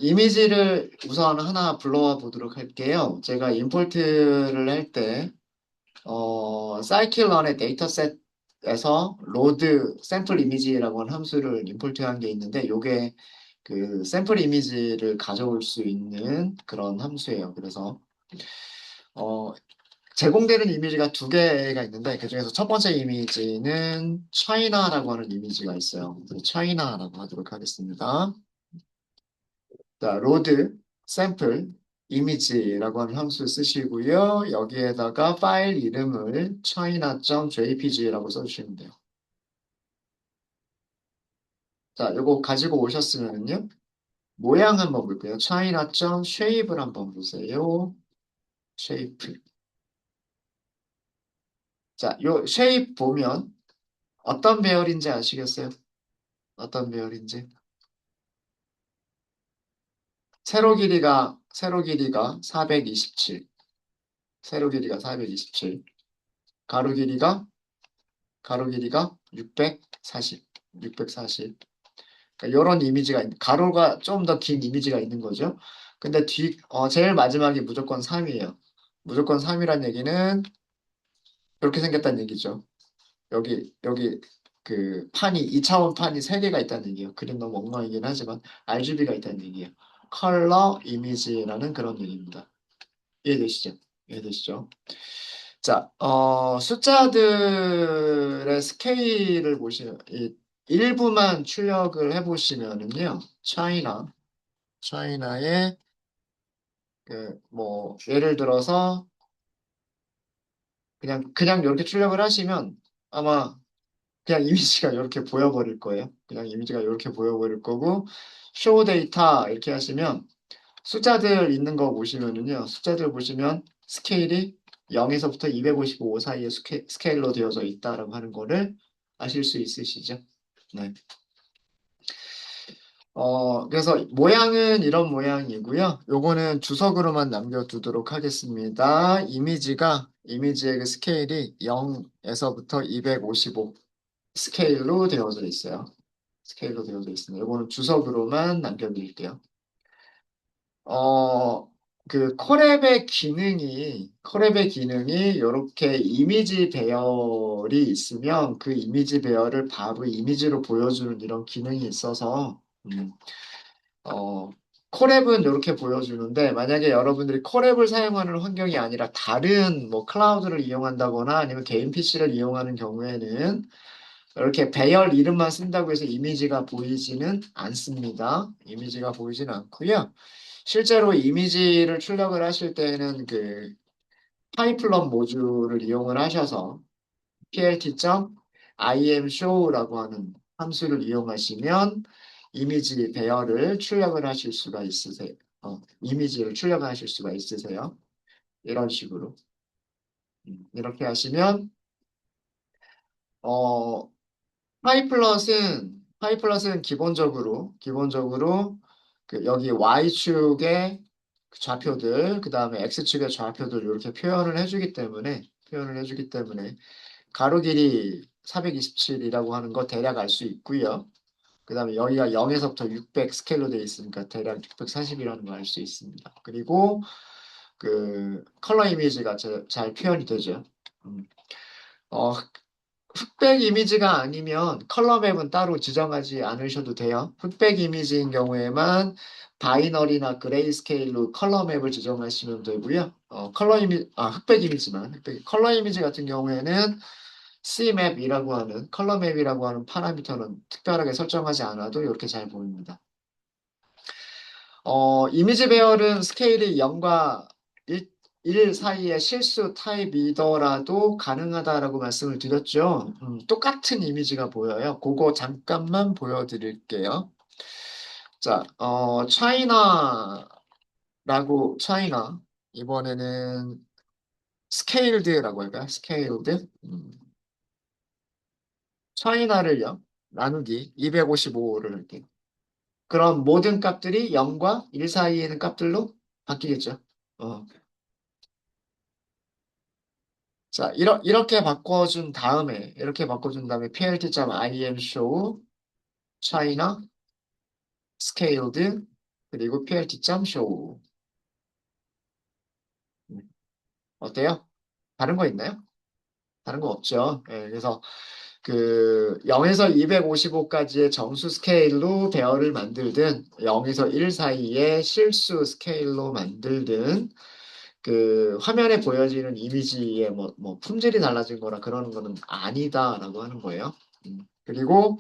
이미지를 우선 하나 불러와 보도록 할게요. 제가 임포트를 할 때, scikit-learn의 데이터셋에서 load sample image라고 하는 함수를 임포트한 게 있는데, 요게 그 샘플 이미지를 가져올 수 있는 그런 함수예요. 그래서, 어, 제공되는 이미지가 두 개가 있는데, 그중에서 첫 번째 이미지는 차이나라고 하는 이미지가 있어요. 그래서 차이나라고 하도록 하겠습니다. 자, 로드 샘플 이미지라고 하는 함수 쓰시고요. 여기에다가 파일 이름을 china.jpg라고 써주시면 돼요. 자, 이거 가지고 오셨으면요. 모양 한번 볼게요. china.shape를 한번 보세요. shape. 자, 요 shape 보면 어떤 배열인지 아시겠어요? 어떤 배열인지. 세로 길이가 427. 세로 길이가 427. 가로 길이가 가로 길이가 640. 640. 그러니까 이런 이미지가 가로가 좀 더 긴 이미지가 있는 거죠. 근데 제일 마지막이 무조건 3이에요. 무조건 3이란 얘기는 이렇게 생겼다는 얘기죠. 여기 그 판이 2차원 판이 3개가 있다는 얘기예요. 그림 너무 엉망이긴 하지만 RGB가 있다는 얘기예요. 컬러 이미지라는 그런 얘기입니다. 이해되시죠? 이해되시죠? 자, 숫자들의 스케일을 보시면, 일부만 출력을 해보시면은요, 차이나의, 예를 들어서, 그냥 이렇게 출력을 하시면, 아마, 그냥 이미지가 이렇게 보여버릴 거예요. 그냥 이미지가 이렇게 보여버릴 거고, show data 이렇게 하시면, 숫자들 있는 거 보시면은요, 숫자들 보시면 스케일이 0에서부터 255 사이에 스케일로 되어져 있다라고 하는 거를 아실 수 있으시죠? 네. 그래서 모양은 이런 모양이고요. 요거는 주석으로만 남겨두도록 하겠습니다. 이미지의 그 스케일이 0에서부터 255 스케일로 되어져 있어요. 스케일로 되어져 있습니다. 요거는 주석으로만 남겨드릴게요. 어, 그 컬랩의 기능이 이렇게 이미지 배열이 있으면 그 이미지 배열을 바로 이미지로 보여주는 이런 기능이 있어서, 어, 컬랩은 이렇게 보여주는데, 만약에 여러분들이 컬랩을 사용하는 환경이 아니라 다른 뭐 클라우드를 이용한다거나 아니면 개인 PC를 이용하는 경우에는 이렇게 배열 이름만 쓴다고 해서 이미지가 보이지는 않습니다. 이미지가 보이지는 않고요. 실제로 이미지를 출력을 하실 때는 그 파이플런 모듈을 이용을 하셔서 plt.imshow라고 하는 함수를 이용하시면 이미지 배열을 출력을 하실 수가 있으세요. 이미지를 출력하실 수가 있으세요. 이런 식으로. 이렇게 하시면 어, 파이플럿은 기본적으로 그 여기 Y축의 좌표들, 그 다음에 X축의 좌표들 이렇게 표현을 해주기 때문에 가로 길이 427이라고 하는 거 대략 알 수 있고요. 그 다음에 여기가 0에서부터 600 스케일로 되어 있으니까 대략 640이라는 거 알 수 있습니다. 그리고 그 컬러 이미지가 잘 표현이 되죠. 음. 어, 흑백 이미지가 아니면 컬러 맵은 따로 지정하지 않으셔도 돼요. 흑백 이미지인 경우에만 바이너리나 그레이스케일로 컬러 맵을 지정하시면 되고요. 컬러 이미지 같은 경우에는 컬러 맵이라고 하는 파라미터는 특별하게 설정하지 않아도 이렇게 잘 보입니다. 이미지 배열은 스케일이 0과 1 사이의 실수 타입이더라도 가능하다라고 말씀을 드렸죠. 똑같은 이미지가 보여요. 그거 잠깐만 보여드릴게요. 자, 차이나. 이번에는 스케일드라고 할까요? 스케일드. 차이나를요. 나누기 255를 할게요. 그럼 모든 값들이 0과 1 사이에 있는 값들로 바뀌겠죠. 어. 자, 이렇게 바꿔준 다음에 plt.imshow china scaled 그리고 plt.show. 어때요? 다른 거 있나요? 다른 거 없죠. 예, 그래서 그 0에서 255까지의 정수 스케일로 배열을 만들든 0에서 1 사이의 실수 스케일로 만들든 그 화면에 보여지는 이미지의 뭐 품질이 달라진 거나 그러는 거는 아니다라고 하는 거예요. 그리고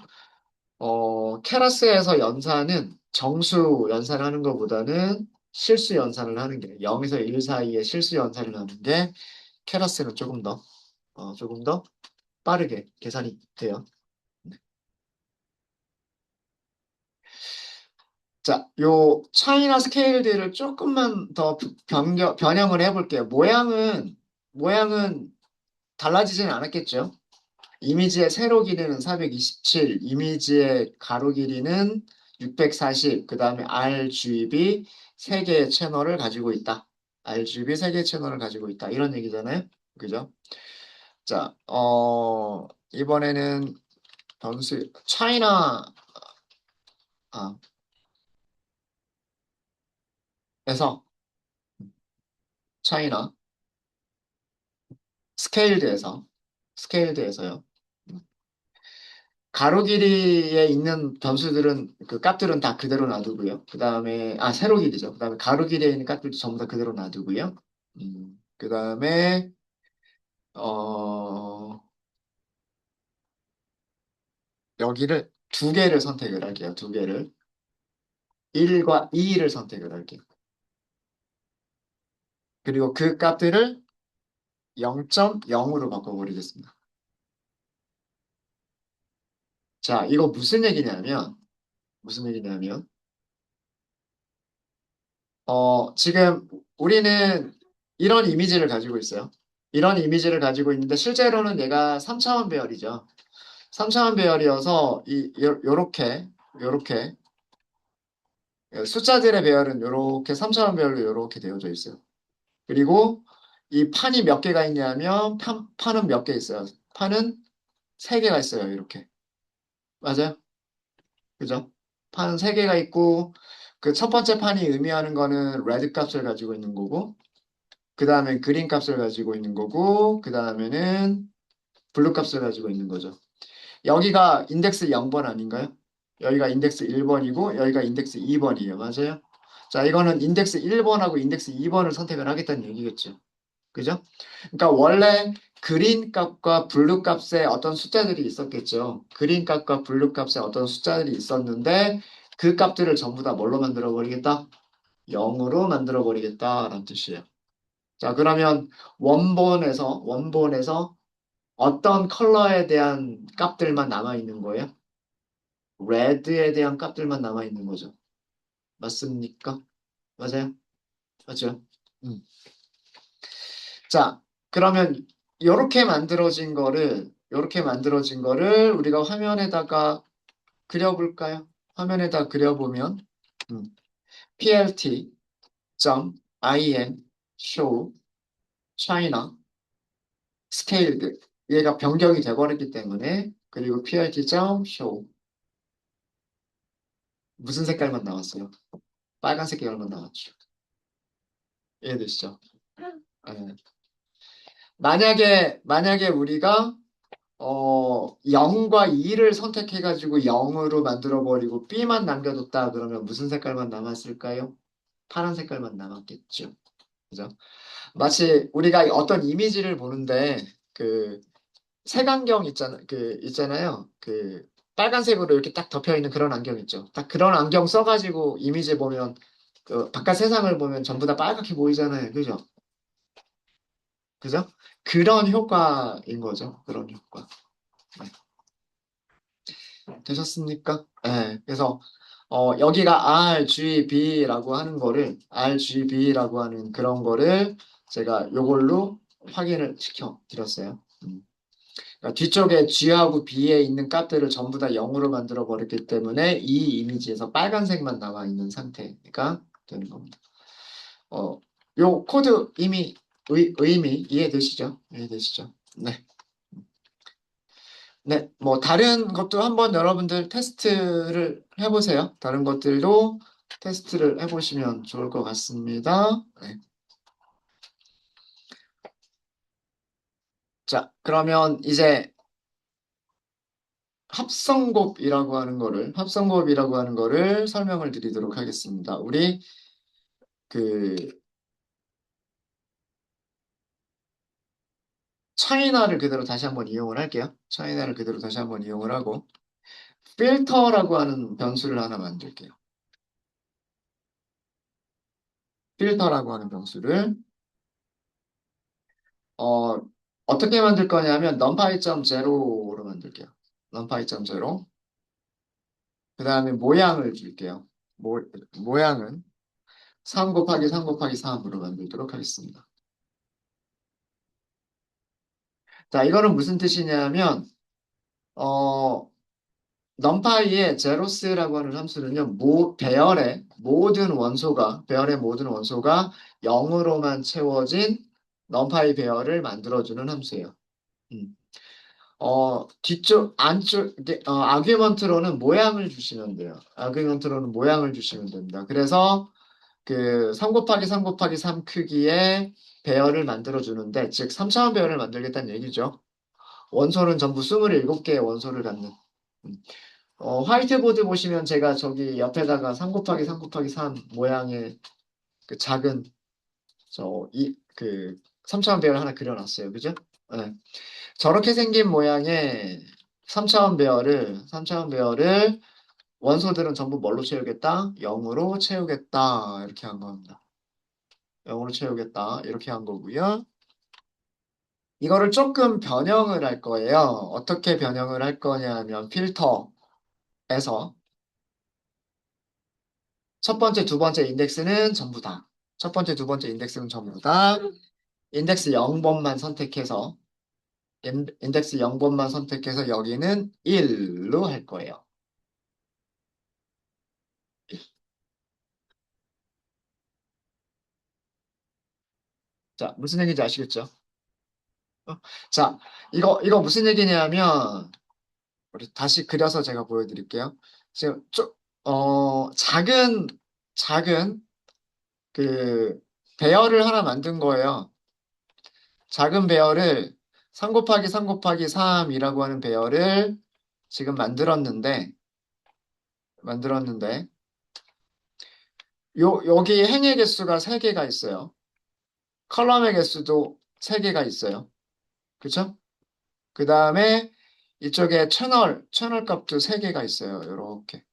케라스에서 연산은 정수 연산을 하는 것보다는 실수 연산을 하는 게 0에서 1 사이의 실수 연산을 하는 게 케라스는 조금 더 빠르게 계산이 돼요. 네. 자, 요 차이나 스케일들을 조금만 더 변형을 해볼게요. 모양은 달라지진 않았겠죠. 이미지의 세로 길이는 427, 이미지의 가로 길이는 640, 그 다음에 RGB 3개의 채널을 가지고 있다. RGB 3개의 채널을 가지고 있다. 이런 얘기잖아요. 그죠? 자, 이번에는 변수, 아, 에서, 차이나, 스케일드에서, 스케일드에서요. 가로 길이에 있는 변수들은 그 값들은 다 그대로 놔두고요. 그 다음에 세로 길이죠. 그 다음에 가로 길이에 있는 값들도 전부 다 그대로 놔두고요. 그 다음에 어 여기를 두 개를 선택을 할게요. 두 개를 1과 2를 선택을 할게요. 그리고 그 값들을 0.0으로 바꿔버리겠습니다. 자, 이거 무슨 얘기냐면 지금 우리는 이런 이미지를 가지고 있어요. 이런 이미지를 가지고 있는데 실제로는 얘가 3차원 배열이죠. 3차원 배열이어서 요렇게 숫자들의 배열은 요렇게 3차원 배열로 요렇게 되어져 있어요. 그리고 이 판이 몇 개가 있냐면 판은 몇 개 있어요. 판은 3개가 있어요. 이렇게. 맞아요? 그죠? 판 3개가 있고 그 첫 번째 판이 의미하는 거는 레드 값을 가지고 있는 거고 그 다음에 그린 값을 가지고 있는 거고, 그 다음에는 블루 값을 가지고 있는 거죠. 여기가 인덱스 0번 아닌가요? 여기가 인덱스 1번이고, 여기가 인덱스 2번이에요. 맞아요? 자, 이거는 인덱스 1번하고 인덱스 2번을 선택을 하겠다는 얘기겠죠. 그죠? 그러니까 원래 그린 값과 블루 값에 어떤 숫자들이 있었겠죠. 그린 값과 블루 값에 어떤 숫자들이 있었는데, 그 값들을 전부 다 뭘로 만들어 버리겠다? 0으로 만들어 버리겠다라는 뜻이에요. 자, 그러면 원본에서 어떤 컬러에 대한 값들만 남아 있는 거예요? 레드에 대한 값들만 남아 있는 거죠. 맞습니까? 맞아요? 맞죠? 음. 자, 그러면 이렇게 만들어진 거를 우리가 화면에다가 그려볼까요? 화면에다 그려보면 음, plt.im show china scaled 얘가 변경이 돼버렸기 때문에 그리고 plt.show 무슨 색깔만 나왔어요? 빨간색 계열만 나왔죠. 이해되시죠? 예. 만약에 우리가 0과 2를 선택해가지고 0으로 만들어버리고 B만 남겨뒀다 그러면 무슨 색깔만 남았을까요? 파란 색깔만 남았겠죠. 그죠? 마치 우리가 어떤 이미지를 보는데 그 색안경 있잖아요. 그 빨간색으로 이렇게 딱 덮여 있는 그런 안경 있죠. 딱 그런 안경 써가지고 이미지 보면 그 바깥 세상을 보면 전부 다 빨갛게 보이잖아요. 그죠? 그죠? 그런 효과인 거죠. 그런 효과. 네. 되셨습니까? 네. 그래서 여기가 RGB라고 하는 그런 거를 제가 요걸로 확인을 시켜 드렸어요. 그러니까 뒤쪽에 G하고 B에 있는 값들을 전부 다 0으로 만들어 버렸기 때문에 이 이미지에서 빨간색만 남아 있는 상태가 되는 겁니다. 요 코드 의미 이해되시죠? 이해되시죠? 네. 네, 뭐 다른 것도 한번 여러분들 테스트를 해보세요. 다른 것들도 테스트를 해보시면 좋을 것 같습니다. 네. 자, 그러면 이제 합성곱이라고 하는 거를 설명을 드리도록 하겠습니다. 우리 그 차이나를 그대로 다시 한번 이용을 할게요. 차이나를 그대로 다시 한번 이용을 하고 필터라고 하는 변수를 하나 만들게요. 필터라고 하는 변수를 어, 어떻게 만들 거냐면 numpy.0로 만들게요. numpy.0. 그 다음에 모양을 줄게요. 모양은 3 곱하기 3 곱하기 3으로 만들도록 하겠습니다. 자, 이거는 무슨 뜻이냐면 어, numpy의 zeroth라고 하는 함수는요, 배열의 모든 원소가 0으로만 채워진 numpy 배열을 만들어주는 함수예요. 음. 뒤쪽, 안쪽, 아규먼트로는 모양을 주시면 돼요. 아규먼트로는 모양을 주시면 됩니다. 그래서 그 3 곱하기 3 곱하기 3 크기의 배열을 만들어주는데, 즉 3차원 배열을 만들겠다는 얘기죠. 원소는 전부 27개의 원소를 갖는. 음. 화이트보드 보시면 제가 저기 옆에다가 3 곱하기 3 곱하기 3 모양의 그 작은 그 3차원 배열 하나 그려놨어요. 그죠? 네. 저렇게 생긴 모양의 3차원 배열을 원소들은 전부 뭘로 채우겠다? 0으로 채우겠다. 이렇게 한 겁니다. 0으로 채우겠다. 이렇게 한 거고요. 이거를 조금 변형을 할 거예요. 어떻게 변형을 할 거냐면 필터에서 첫 번째, 두 번째 인덱스는 전부 다. 첫 번째, 두 번째 인덱스는 전부 다. 인덱스 0번만 선택해서 인덱스 0번만 선택해서 여기는 1로 할 거예요. 자, 무슨 얘기인지 아시겠죠? 자, 이거 무슨 얘기냐면, 우리 다시 그려서 제가 보여드릴게요. 지금, 작은, 그, 배열을 하나 만든 거예요. 작은 배열을 3 곱하기 3 곱하기 3이라고 하는 배열을 지금 만들었는데, 여기 행의 개수가 3개가 있어요. 컬럼의 개수도 3개가 있어요. 그쵸? 그 다음에 이쪽에 채널 값도 3개가 있어요. 이렇게.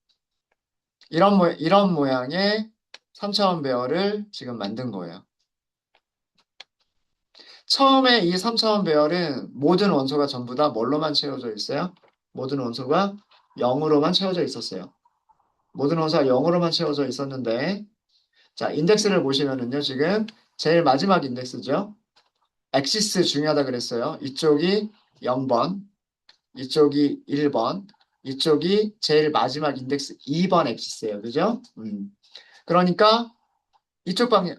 이런 모양의 3차원 배열을 지금 만든 거예요. 처음에 이 3차원 배열은 모든 원소가 전부 다 뭘로만 채워져 있어요? 모든 원소가 0으로만 채워져 있었어요. 모든 원소가 0으로만 채워져 있었는데, 자, 인덱스를 보시면은요, 지금 제일 마지막 인덱스죠. 엑시스 중요하다 그랬어요. 이쪽이 0번, 이쪽이 1번, 이쪽이 제일 마지막 인덱스 2번 엑시스예요. 그죠? 그러니까 이쪽 방향,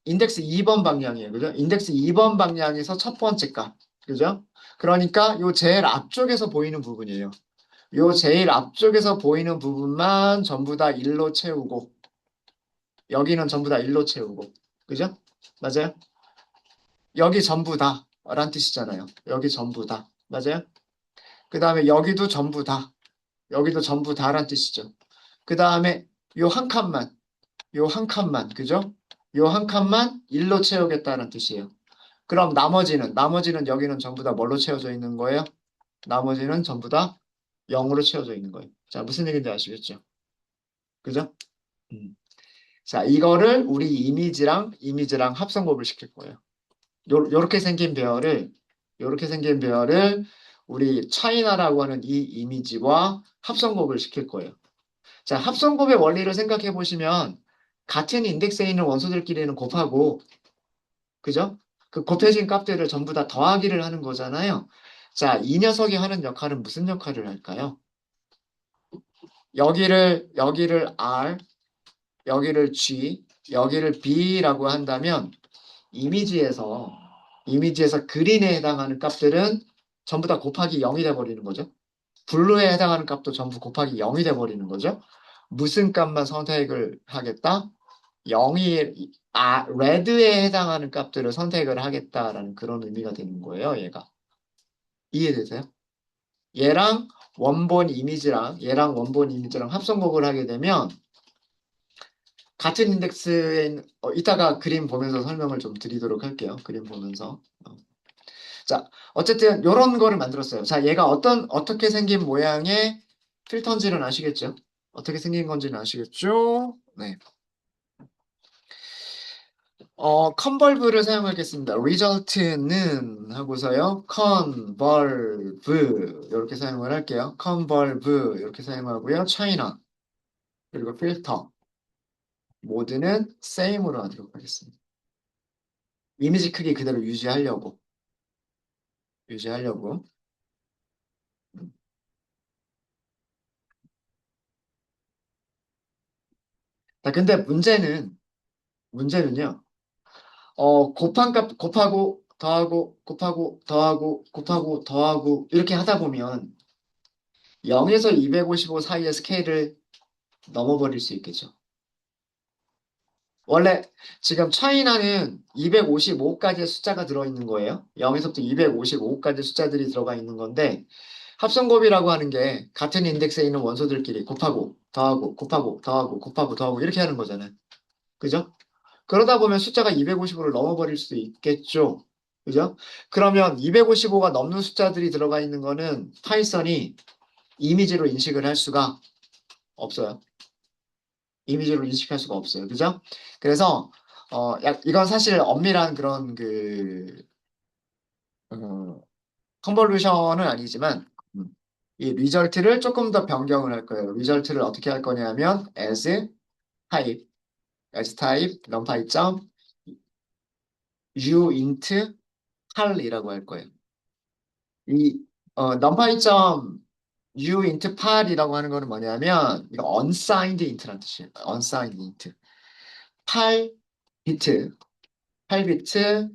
인덱스 2번 방향이에요. 그죠? 인덱스 2번 방향에서 첫 번째 값. 그죠? 그러니까 요 제일 앞쪽에서 보이는 부분이에요. 요 제일 앞쪽에서 보이는 부분만 전부 다 1로 채우고, 여기는 전부 다 1로 채우고. 그죠? 맞아요? 여기 전부 다. 란 뜻이잖아요. 여기 전부 다. 맞아요? 그 다음에 여기도 전부 다. 여기도 전부 다란 뜻이죠. 그 다음에 요 한 칸만, 요 한 칸만, 그죠? 요 한 칸만 1로 채우겠다는 뜻이에요. 그럼 나머지는 여기는 전부 다 뭘로 채워져 있는 거예요? 나머지는 전부 다 0으로 채워져 있는 거예요. 자, 무슨 얘기인지 아시겠죠? 그죠? 음. 자, 이거를 우리 이미지랑 합성곱을 시킬 거예요. 요렇게 생긴 배열을 우리 차이나라고 하는 이 이미지와 합성곱을 시킬 거예요. 자, 합성곱의 원리를 생각해 보시면 같은 인덱스에 있는 원소들끼리는 곱하고, 그죠? 그 곱해진 값들을 전부 다 더하기를 하는 거잖아요. 자, 이 녀석이 하는 역할은 무슨 역할을 할까요? 여기를 R, 여기를 G, 여기를 B라고 한다면 이미지에서 그린에 해당하는 값들은 전부 다 곱하기 0이 돼버리는 거죠. 블루에 해당하는 값도 전부 곱하기 0이 돼버리는 거죠. 무슨 값만 선택을 하겠다? 0이 레드에 해당하는 값들을 선택을 하겠다라는 그런 의미가 되는 거예요, 얘가. 이해되세요? 얘랑 얘랑 원본 이미지랑 합성곡을 하게 되면 같은 인덱스에 이따가 그림 보면서 설명을 좀 드리도록 할게요. 그림 보면서. 자, 어쨌든 이런 거를 만들었어요. 자, 얘가 어떻게 생긴 모양의 필터인지는 아시겠죠? 어떻게 생긴 건지는 아시겠죠? 네. 컨벌브를 사용하겠습니다. result는 하고서요. convolve 이렇게 사용을 할게요. convolve 이렇게 사용하고요. china 그리고 filter 모드는 same으로 하도록 하겠습니다. 이미지 크기 그대로 유지하려고. 자, 근데 문제는요. 곱한 값 곱하고 더하고 곱하고 더하고 곱하고 더하고 이렇게 하다 보면 0에서 255 사이의 스케일을 넘어버릴 수 있겠죠. 원래 지금 차이나는 255까지의 숫자가 들어있는 거예요. 0에서부터 255까지 숫자들이 들어가 있는 건데 합성곱이라고 하는 게 같은 인덱스에 있는 원소들끼리 곱하고 더하고 곱하고 더하고 곱하고 더하고 이렇게 하는 거잖아요. 그죠? 그러다 보면 숫자가 255를 넘어버릴 수도 있겠죠. 그죠? 그러면 255가 넘는 숫자들이 들어가 있는 거는 파이썬이 이미지로 인식을 할 수가 없어요. 이미지로 인식할 수가 없어요. 그죠? 그래서 이건 사실 엄밀한 그런 어, 컨볼루션은 아니지만 이 리절트를 조금 더 변경을 할 거예요. 리절트를 어떻게 할 거냐면 type as type numpy 점 u int 8이라고 할 거예요. 이 numpy 점 u int 8이라고 하는 거는 뭐냐면 이거 unsigned int라는 뜻이에요. unsigned int 8비트 8비트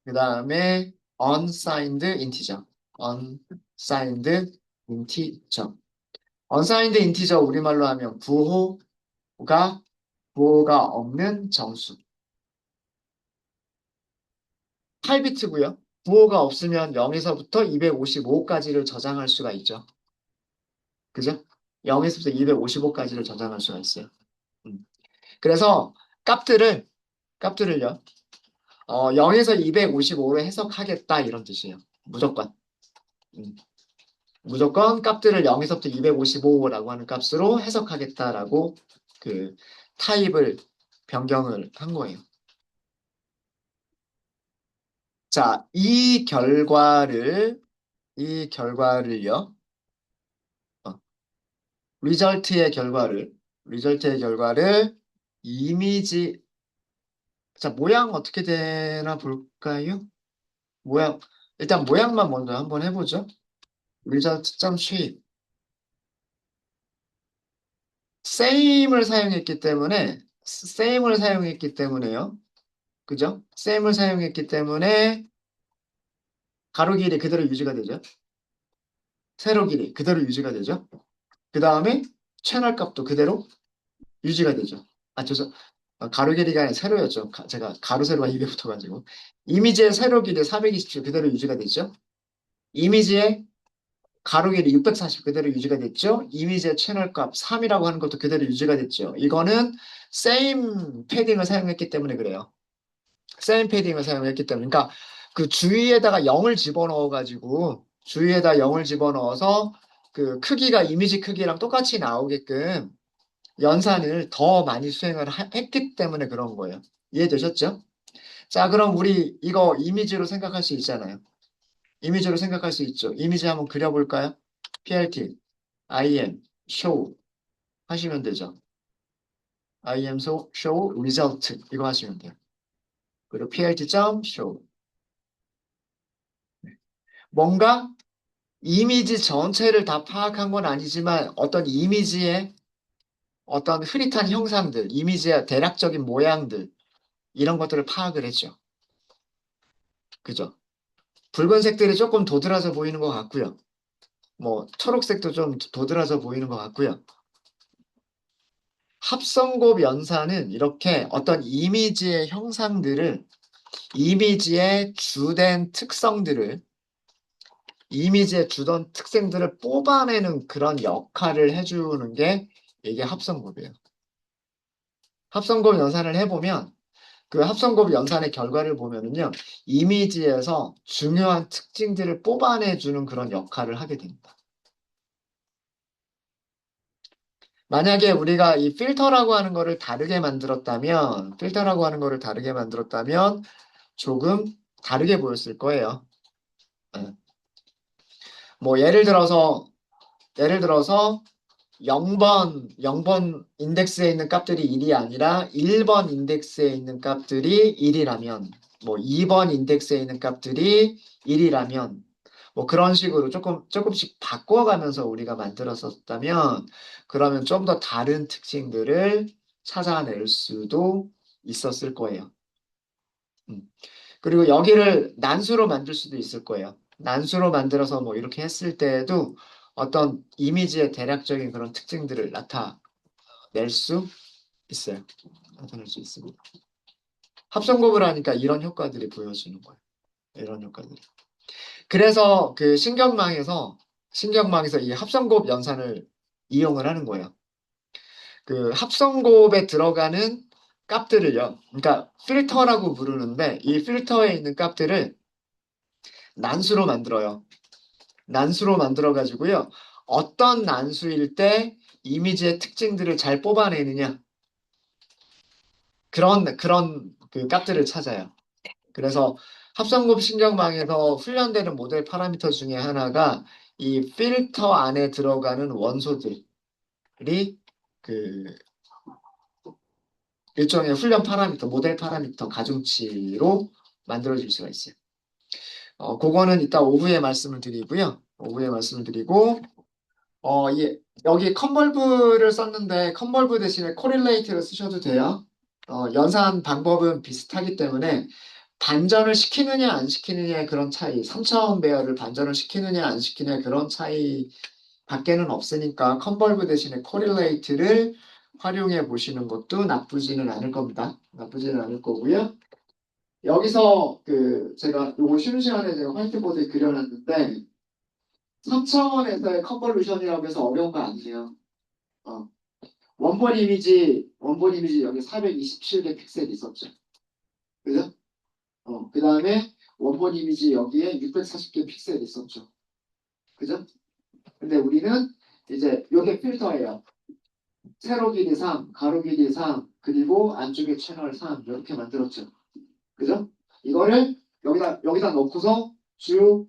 그 다음에 unsigned integer. unsigned integer. unsigned integer 우리말로 하면 부호가 없는 정수. 8비트고요. 부호가 없으면 0에서부터 255까지를 저장할 수가 있죠. 그죠? 0에서부터 255까지를 저장할 수가 있어요. 음. 그래서 값들을요. 0에서 255로 해석하겠다 이런 뜻이에요. 무조건. 음. 무조건 값들을 0에서부터 255라고 하는 값으로 해석하겠다라고 그 타입을 변경을 한 거예요. 자, 이 결과를요. 어, 리절트의 결과를 이미지 자, 모양 어떻게 되나 볼까요? 모양 일단 모양만 먼저 한번 해보죠. result.shape same을 사용했기 때문에요. 그죠? same을 사용했기 때문에 가로 길이 그대로 유지가 되죠. 세로 길이 그대로 유지가 되죠. 그 다음에 채널 값도 그대로 유지가 되죠. 가로 길이가 아니라 세로였죠. 제가 가로 세로가 입에 붙어가지고 이미지의 세로 길이 427 그대로 유지가 되죠. 이미지의 가로 길이 640 그대로 유지가 됐죠. 이미지의 채널 값 3이라고 하는 것도 그대로 유지가 됐죠. 이거는 same 패딩을 사용했기 때문에 그래요. same 패딩을 사용했기 때문에 그러니까 그 주위에다 0을 집어넣어서 그 크기가 이미지 크기랑 똑같이 나오게끔 연산을 더 많이 수행을 했기 때문에 그런 거예요. 이해되셨죠? 자, 그럼 우리 이거 이미지로 생각할 수 있잖아요. 이미지로 생각할 수 있죠. 이미지 한번 그려볼까요? PLT, IM, show 하시면 되죠. IM show result 이거 하시면 돼요. 그리고 PLT.show 뭔가 이미지 전체를 다 파악한 건 아니지만 어떤 이미지의 어떤 흐릿한 형상들, 이미지의 대략적인 모양들 이런 것들을 파악을 했죠. 그죠? 붉은색들이 조금 도드라져 보이는 것 같고요. 뭐 초록색도 좀 도드라져 보이는 것 같고요. 합성곱 연산은 이렇게 어떤 이미지의 형상들을, 이미지의 주된 특성들을, 이미지의 주된 특성들을 뽑아내는 그런 역할을 해주는 게 이게 합성곱이에요. 합성곱 연산을 해보면 그 합성곱 연산의 결과를 보면은요, 이미지에서 중요한 특징들을 뽑아내주는 그런 역할을 하게 됩니다. 만약에 우리가 이 필터라고 하는 거를 다르게 만들었다면, 조금 다르게 보였을 거예요. 예. 뭐 예를 들어서 0번 인덱스에 있는 값들이 1이 아니라 1번 인덱스에 있는 값들이 1이라면, 뭐 2번 인덱스에 있는 값들이 1이라면, 뭐 그런 식으로 조금씩 바꿔가면서 우리가 만들었었다면, 그러면 좀 더 다른 특징들을 찾아낼 수도 있었을 거예요. 음. 그리고 여기를 난수로 만들 수도 있을 거예요. 난수로 만들어서 뭐 이렇게 했을 때에도 어떤 이미지의 대략적인 그런 특징들을 나타낼 수 있어요. 나타낼 수 있습니다. 합성곱을 하니까 이런 효과들이 보여지는 거예요. 이런 효과들이. 그래서 그 신경망에서 이 합성곱 연산을 이용을 하는 거예요. 그 합성곱에 들어가는 값들을요. 그러니까 필터라고 부르는데 이 필터에 있는 값들을 난수로 만들어요. 난수로 만들어 가지고요. 어떤 난수일 때 이미지의 특징들을 잘 뽑아내느냐. 그런 그 값들을 찾아요. 그래서 합성곱 신경망에서 훈련되는 모델 파라미터 중에 하나가 이 필터 안에 들어가는 원소들이 그 일종의 훈련 파라미터, 모델 파라미터 가중치로 만들어질 수가 있어요. 그거는 이따 오후에 말씀을 드리고요. 오후에 말씀을 드리고, 예, 여기 컨벌브를 썼는데 컨벌브 대신에 코릴레이트를 쓰셔도 돼요. 연산 방법은 비슷하기 때문에 반전을 시키느냐 안 시키느냐의 그런 차이, 3차원 배열을 반전을 시키느냐 안 시키느냐 그런 차이 밖에는 없으니까 컨벌브 대신에 코릴레이트를 활용해 보시는 것도 나쁘지는 않을 겁니다. 나쁘지는 않을 거고요. 여기서 그 제가 요거 쉬는 시간에 제가 화이트보드에 그려놨는데 3차원에서의 컨볼루션이라고 해서 어려운 거 아니에요. 어, 원본 이미지 여기 427개 픽셀 있었죠. 그죠? 그 다음에 원본 이미지 여기에 640개 픽셀 있었죠. 그죠? 근데 우리는 이제 요게 필터예요. 세로 길이 3, 가로 길이 3, 그리고 안쪽에 채널 3 이렇게 만들었죠. 그죠? 이거를 여기다 넣고서 쭉,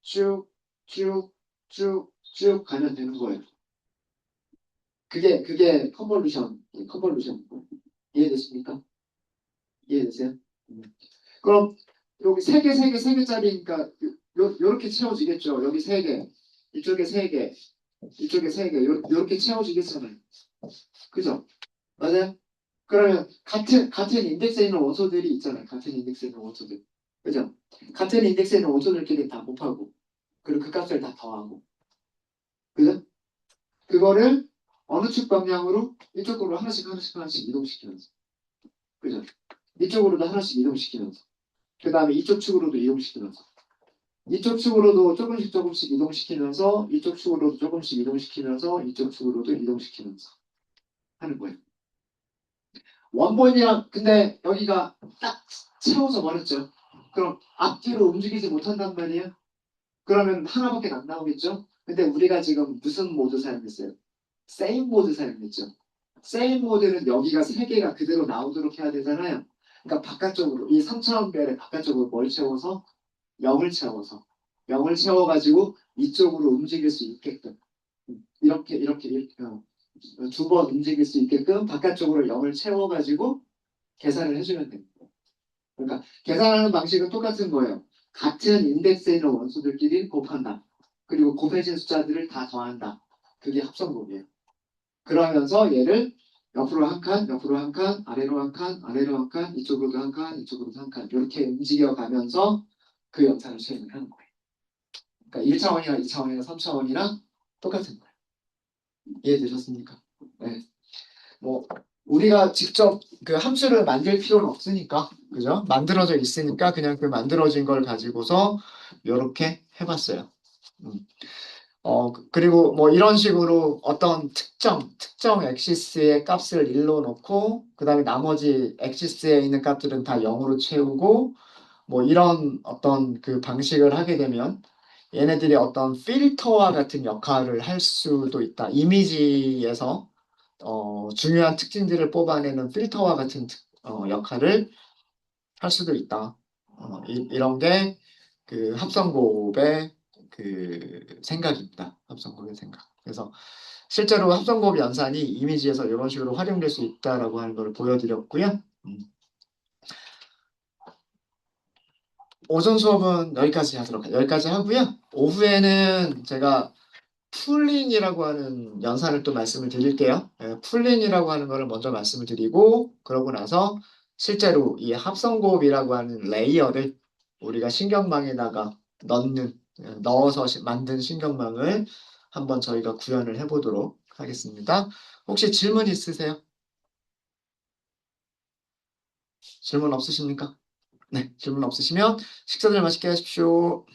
쭉, 쭉, 쭉, 쭉 가면 되는 거예요. 컨볼루션. 이해됐습니까? 이해되세요? 그럼 여기 세 개짜리니까 요렇게 채워지겠죠. 여기 세 개, 이쪽에 세 개, 이쪽에 세 개, 요렇게 채워지겠잖아요. 그죠? 맞아요? 그러면 같은 인덱스에 있는 원소들이 있잖아요. 같은 인덱스에 있는 원소들. 그죠? 같은 인덱스에 있는 원소들끼리 다 곱하고, 그리고 그 값을 다 더하고. 그죠? 그거를 어느 측 방향으로 이쪽으로 하나씩 이동시키면서. 그죠? 이쪽으로도 하나씩 이동시키면서. 그 다음에 이쪽 측으로도 이동시키면서. 이쪽 측으로도 조금씩 이동시키면서, 이쪽 측으로도 조금씩 이동시키면서, 이쪽 측으로도 이동시키면서 하는 거예요. 원본이랑, 근데 여기가 딱 채워서 버렸죠. 그럼 앞뒤로 움직이지 못한단 말이에요. 그러면 하나밖에 안 나오겠죠? 근데 우리가 지금 무슨 모드 사용했어요? 세임 모드 사용했죠. 세임 모드는 여기가 세 개가 그대로 나오도록 해야 되잖아요. 그러니까 바깥쪽으로, 이 3차원 별의 바깥쪽으로 뭘 채워서? 0을 채워서. 0을 채워가지고 이쪽으로 움직일 수 있게끔. 이렇게 두 번 움직일 수 있게끔 바깥쪽으로 0을 채워가지고 계산을 해주면 됩니다. 그러니까 계산하는 방식은 똑같은 거예요. 같은 인덱스에 있는 원소들끼리 곱한다. 그리고 곱해진 숫자들을 다 더한다. 그게 합성곱이에요. 그러면서 얘를 옆으로 한 칸, 옆으로 한 칸, 아래로 한 칸, 아래로 한 칸, 이쪽으로도 한 칸, 이쪽으로도 한 칸 이렇게 움직여가면서 그 영상을 수행을 하는 거예요. 그러니까 1차원이나 2차원이나 3차원이랑 똑같은 거예요. 이해되셨습니까? 네. 뭐 우리가 직접 그 함수를 만들 필요는 없으니까, 그죠? 만들어져 있으니까 그냥 그 만들어진 걸 가지고서 이렇게 해봤어요. 음. 그리고 뭐 이런 식으로 어떤 특정 엑시스의 값을 1로 놓고, 그 다음에 나머지 엑시스에 있는 값들은 다 0으로 채우고, 뭐 이런 어떤 그 방식을 하게 되면 얘네들이 어떤 필터와 같은 역할을 할 수도 있다. 이미지에서 중요한 특징들을 뽑아내는 필터와 같은 역할을 할 수도 있다. 이런 게 그 합성곱의 그 생각입니다. 합성곱의 생각. 그래서 실제로 합성곱 연산이 이미지에서 이런 식으로 활용될 수 있다라고 하는 걸 보여드렸고요. 오전 수업은 여기까지 하고요. 오후에는 제가 풀린이라고 하는 연산을 또 말씀을 드릴게요. 풀린이라고 하는 거를 먼저 말씀을 드리고, 그러고 나서 실제로 이 합성곱이라고 하는 레이어를 우리가 신경망에다가 넣어서 만든 신경망을 한번 저희가 구현을 해보도록 하겠습니다. 혹시 질문 있으세요? 질문 없으십니까? 네, 질문 없으시면 식사들 맛있게 하십시오.